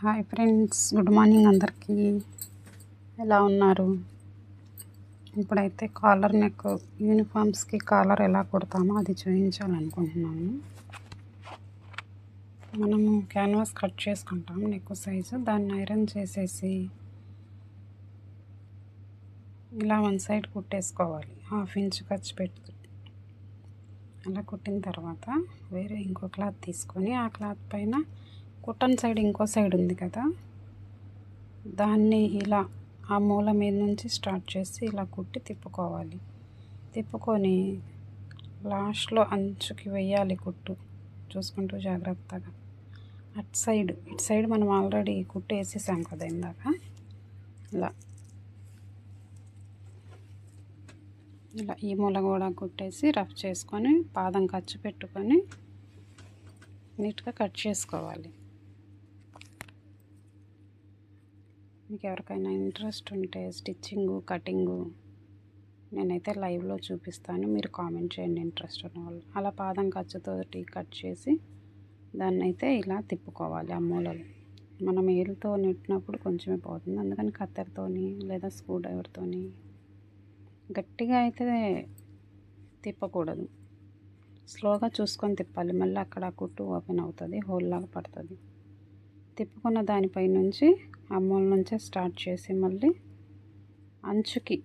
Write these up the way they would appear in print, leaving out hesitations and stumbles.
Hi friends, good morning అందరికీ. ఎలా ఉన్నారు? ఇప్పుడైతే కాలర్ నెక్ యూనిఫామ్స్కి కాలర్ ఎలా కుడతామో అది చూపించాలనుకుంటున్నాను. మనము క్యాన్వాస్ కట్ చేసుకుంటాం నెక్ సైజు, దాన్ని ఐరన్ చేసేసి ఇలా వన్ సైడ్ కుట్టేసుకోవాలి. 1/2 ఇంచ్ ఖర్చు పెడుతుంది. అలా కుట్టిన తర్వాత వేరే ఇంకో క్లాత్ తీసుకొని ఆ క్లాత్ పైన కుట్టన్ సైడ్ ఇంకో సైడ్ ఉంది కదా, దాన్ని ఇలా ఆ మూల మీద నుంచి స్టార్ట్ చేసి ఇలా కుట్టి తిప్పుకోవాలి. తిప్పుకొని లాస్ట్లో అంచుకి వేయాలి కుట్టు, చూసుకుంటూ జాగ్రత్తగా. ఇటు సైడ్ మనం ఆల్రెడీ కుట్టు వేసేసాం కదా ఇందాక. ఇలా ఈ మూల కూడా కుట్టేసి రఫ్ చేసుకొని పాదం ఖర్చు పెట్టుకొని నీట్గా కట్ చేసుకోవాలి. మీకు ఎవరికైనా ఇంట్రెస్ట్ ఉంటే స్టిచ్చింగు, కటింగు నేనైతే లైవ్లో చూపిస్తాను, మీరు కామెంట్ చేయండి ఇంట్రెస్ట్ ఉన్న వాళ్ళు. అలా పాదం ఖర్చుతోటి కట్ చేసి దాన్ని అయితే ఇలా తిప్పుకోవాలి. ఆ మూలలు మనం ఏలుతో నెట్టినప్పుడు కొంచెమే పోతుంది, అందుకని కత్తెరతోని లేదా స్క్రూ డ్రైవర్తోని గట్టిగా అయితే తిప్పకూడదు, స్లోగా చూసుకొని తిప్పాలి. మళ్ళీ అక్కడ కుట్టు ఓపెన్ అవుతుంది, హోల్ లాగా పడుతుంది. తిప్పుకున్న దానిపై నుంచి ఆ మూల నుంచే స్టార్ట్ చేసి మళ్ళీ అంచుకి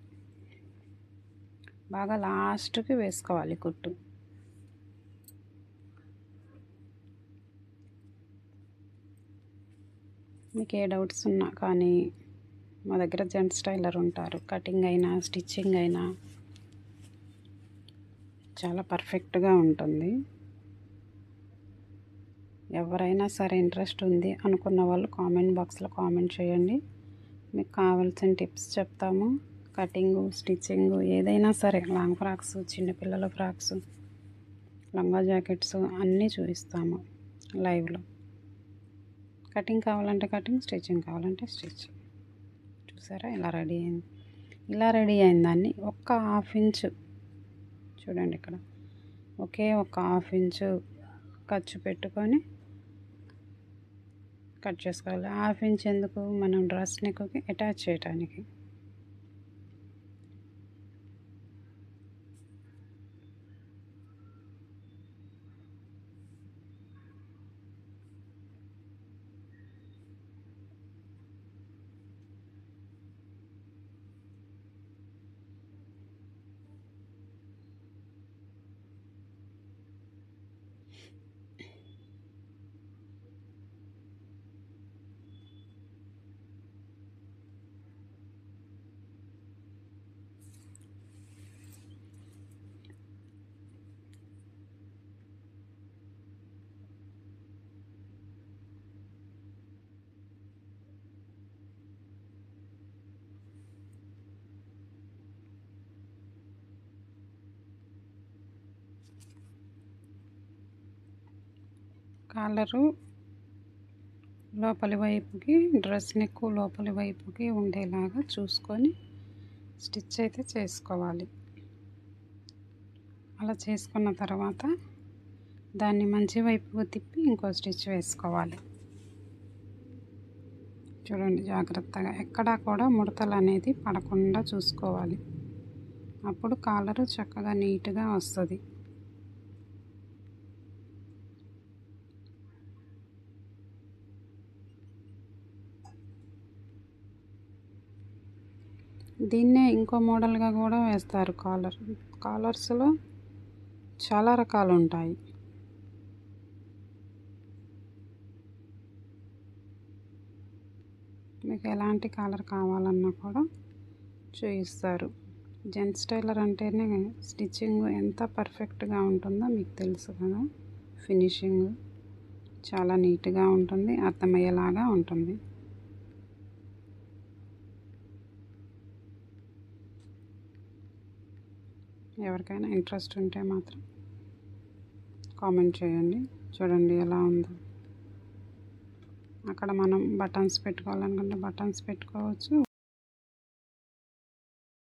బాగా లాస్ట్కి వేసుకోవాలి కుట్టు. మీకు ఏ డౌట్స్ ఉన్నా కానీ మా దగ్గర జెంట్స్ టైలర్ ఉంటారు, కటింగ్ అయినా స్టిచ్చింగ్ అయినా చాలా పర్ఫెక్ట్గా ఉంటుంది. ఎవరైనా సరే ఇంట్రెస్ట్ ఉంది అనుకున్న వాళ్ళు కామెంట్ బాక్స్లో కామెంట్ చేయండి, మీకు కావాల్సిన టిప్స్ చెప్తాము. కటింగు, స్టిచ్చింగు ఏదైనా సరే, లాంగ్ ఫ్రాక్స్, చిన్నపిల్లల ఫ్రాక్స్, లంగా జాకెట్స్ అన్నీ చూపిస్తాము లైవ్లో. కటింగ్ కావాలంటే కటింగ్, స్టిచ్చింగ్ కావాలంటే స్టిచ్చింగ్. చూసారా ఇలా రెడీ అయింది. ఇలా రెడీ అయిన దాన్ని 1/2 ఇంచు చూడండి, ఇక్కడ ఒకే 1/2 ఇంచు ఖర్చు పెట్టుకొని కట్ చేసుకోవాలి. 1/2 ఇంచ్ ఎందుకు? మనం డ్రెస్ నెక్కి అటాచ్ చేయడానికి. కాలరు లోపలి వైపుకి, డ్రెస్ నెక్ లోపలి వైపుకి ఉండేలాగా చూసుకొని స్టిచ్ అయితే చేసుకోవాలి. అలా చేసుకున్న తర్వాత దాన్ని మంచి వైపుకు తిప్పి ఇంకో స్టిచ్ వేసుకోవాలి. చూడండి జాగ్రత్తగా, ఎక్కడా కూడా ముడతలు అనేది పడకుండా చూసుకోవాలి. అప్పుడు కాలరు చక్కగా నీట్గా వస్తుంది. దీన్నే ఇంకో మోడల్గా కూడా వేస్తారు కాలర్స్లో చాలా రకాలు ఉంటాయి. మీకు ఎలాంటి కాలర్ కావాలన్నా కూడా చూపిస్తారు. జెంట్స్ టైలర్ అంటేనే స్టిచ్చింగ్ ఎంత పర్ఫెక్ట్గా ఉంటుందో మీకు తెలుసు కదా. ఫినిషింగ్ చాలా నీట్గా ఉంటుంది, అర్థమయ్యేలాగా ఉంటుంది. ఎవరికైనా ఇంట్రెస్ట్ ఉంటే మాత్రం కామెంట్ చేయండి. చూడండి ఎలా ఉందో. అక్కడ మనం బటన్స్ పెట్టుకోవాలనుకుంటే బటన్స్ పెట్టుకోవచ్చు.